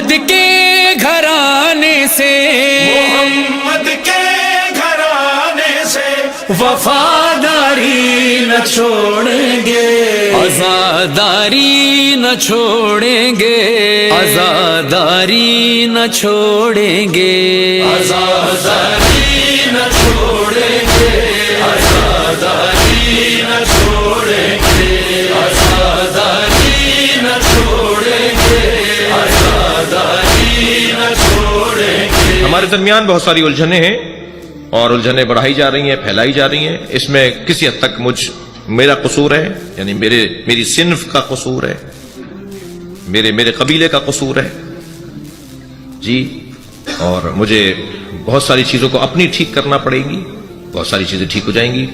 محمد کے گھرانے سے، محمد کے گھرانے سے وفاداری نہ چھوڑیں گے، عزاداری نہ چھوڑیں گے، عزاداری نہ چھوڑیں گے، عزاداری نہ چھوڑیں گے، عزاداری نہ چھوڑیں گے، عزاداری نہ چھوڑیں گے، عزاداری نہ چھوڑیں گے۔ ہمارے درمیان بہت ساری الجھنیں ہیں اور الجھنیں بڑھائی جا رہی ہیں، پھیلائی جا رہی ہیں۔ اس میں کسی حد تک میرا قصور ہے، یعنی میری صنف کا قصور ہے، میرے قبیلے کا قصور ہے جی، اور مجھے بہت ساری چیزوں کو اپنی ٹھیک کرنا پڑے گی، بہت ساری چیزیں ٹھیک ہو جائیں گی۔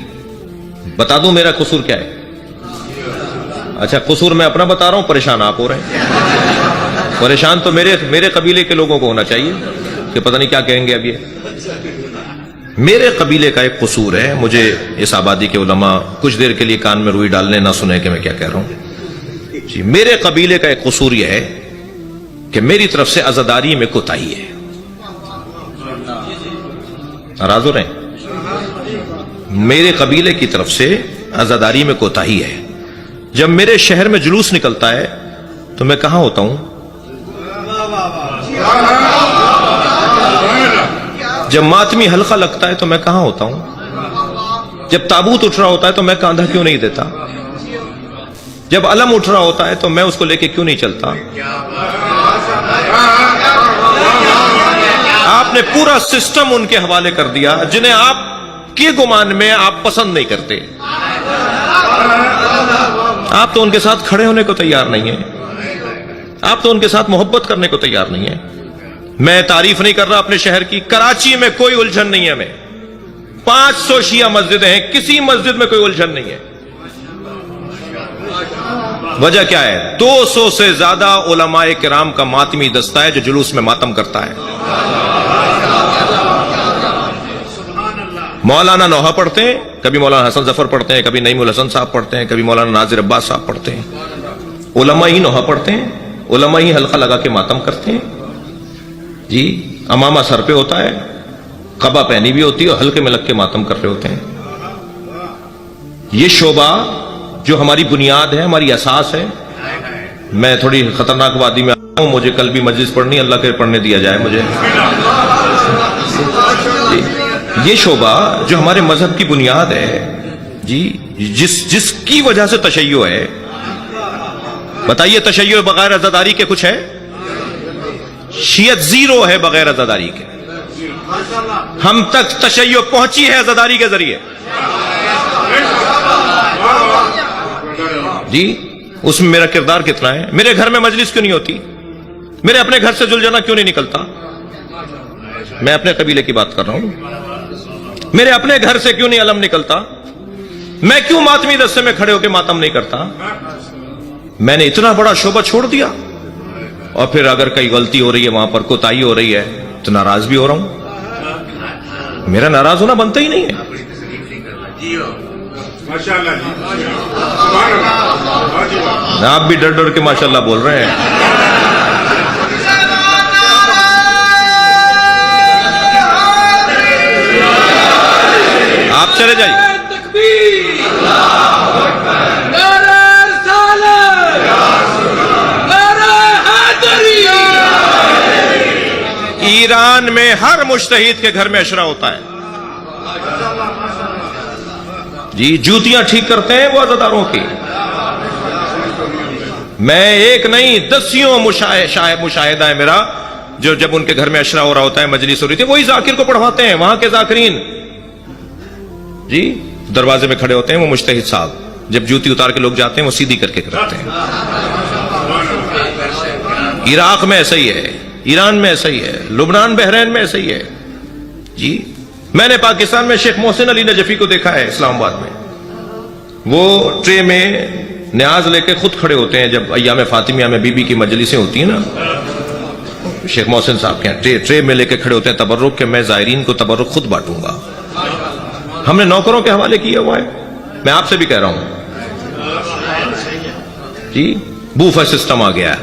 بتا دوں میرا قصور کیا ہے؟ اچھا، قصور میں اپنا بتا رہا ہوں، پریشان آپ ہو رہے ہیں۔ پریشان تو میرے قبیلے کے لوگوں کو ہونا چاہیے کہ پتہ نہیں کیا کہیں گے اب یہ۔ میرے قبیلے کا ایک قصور ہے، مجھے اس آبادی کے علماء کچھ دیر کے لیے کان میں روئی ڈالنے نہ سنیں کہ میں کیا کہہ رہا ہوں جی۔ میرے قبیلے کا ایک قصور یہ ہے کہ میری طرف سے عزاداری میں کوتاہی ہے۔ ناراض ہو رہے ہیں؟ میرے قبیلے کی طرف سے عزاداری میں کوتاہی ہے۔ جب میرے شہر میں جلوس نکلتا ہے تو میں کہاں ہوتا ہوں؟ جب ماتمی حلقہ لگتا ہے تو میں کہاں ہوتا ہوں؟ جب تابوت اٹھ رہا ہوتا ہے تو میں کاندھا کیوں نہیں دیتا؟ جب علم اٹھ رہا ہوتا ہے تو میں اس کو لے کے کیوں نہیں چلتا؟ آپ نے پورا سسٹم ان کے حوالے کر دیا جنہیں آپ کے گمان میں آپ پسند نہیں کرتے۔ آپ تو ان کے ساتھ کھڑے ہونے کو تیار نہیں ہیں، آپ تو ان کے ساتھ محبت کرنے کو تیار نہیں ہیں۔ میں تعریف نہیں کر رہا اپنے شہر کی، کراچی میں کوئی الجھن نہیں ہے، میں 500 شیعہ مسجدیں ہیں، کسی مسجد میں کوئی الجھن نہیں ہے۔ وجہ کیا ہے؟ 200 سے زیادہ علماء کرام کا ماتمی دستہ ہے جو جلوس میں ماتم کرتا ہے۔ مولانا نوحہ پڑھتے ہیں، کبھی مولانا حسن ظفر پڑھتے ہیں، کبھی نعیم الحسن صاحب پڑھتے ہیں، کبھی مولانا ناظر عباس صاحب پڑھتے ہیں۔ علماء ہی نوحہ پڑھتے ہیں، علماء ہی حلقہ لگا کے ماتم کرتے ہیں جی۔ امامہ سر پہ ہوتا ہے، قبا پہنی بھی ہوتی ہے، اور حلقے میں لگ کے ماتم کر رہے ہوتے ہیں۔ یہ شعبہ جو ہماری بنیاد ہے، ہماری اساس ہے۔ میں تھوڑی خطرناک وادی میں آیا ہوں، مجھے کل بھی مجلس پڑھنی، اللہ کے پڑھنے دیا جائے مجھے جی۔ یہ شعبہ جو ہمارے مذہب کی بنیاد ہے جی، جس کی وجہ سے تشیع ہے، بتائیے تشیع بغیر عزاداری کے کچھ ہے؟ شیعت زیرو ہے بغیر عزاداری کے۔ ہم تک تشیع پہنچی ہے عزاداری کے ذریعے جی۔ اس میں میرا کردار کتنا ہے؟ میرے گھر میں مجلس کیوں نہیں ہوتی؟ میرے اپنے گھر سے زلجنا کیوں نہیں نکلتا؟ میں اپنے قبیلے کی بات کر رہا ہوں۔ میرے اپنے گھر سے کیوں نہیں علم نکلتا؟ میں کیوں ماتمی دستے میں کھڑے ہو کے ماتم نہیں کرتا؟ میں نے اتنا بڑا شعبہ چھوڑ دیا، اور پھر اگر کئی غلطی ہو رہی ہے، وہاں پر کوتاہی ہو رہی ہے تو ناراض بھی ہو رہا ہوں۔ میرا ناراض ہونا بنتا ہی نہیں ہے۔ آپ بھی ڈر ڈر کے ماشاءاللہ بول رہے ہیں۔ آپ چلے جائیے۔ ایران میں ہر مجتہد کے گھر میں عشرہ ہوتا ہے جی۔ جوتیاں ٹھیک کرتے ہیں وہ عزاداروں کی۔ میں ایک نہیں، دسیوں مشاہدہ ہے میرا، جو جب ان کے گھر میں عشرہ ہو رہا ہوتا ہے، مجلس ہو رہی تھی، وہی ذاکر کو پڑھواتے ہیں، وہاں کے ذاکرین جی دروازے میں کھڑے ہوتے ہیں، وہ مجتہد صاحب جب جوتی اتار کے لوگ جاتے ہیں وہ سیدھی کر کے کرتے ہیں۔ عراق میں ایسا ہی ہے، ایران میں ایسا ہی ہے، لبنان بحرین میں ایسا ہی ہے جی۔ میں نے پاکستان میں شیخ محسن علی نجفی کو دیکھا ہے اسلام آباد میں، وہ ٹرے میں نیاز لے کے خود کھڑے ہوتے ہیں جب ایام فاطمیہ میں بی بی کی مجلسیں ہوتی ہیں نا، شیخ محسن صاحب کے ٹرے میں لے کے کھڑے ہوتے ہیں تبرک کہ میں زائرین کو تبرک خود بانٹوں گا۔ ہم نے نوکروں کے حوالے کیا ہوا ہے۔ میں آپ سے بھی کہہ رہا ہوں جی، بوفر سسٹم آ گیا ہے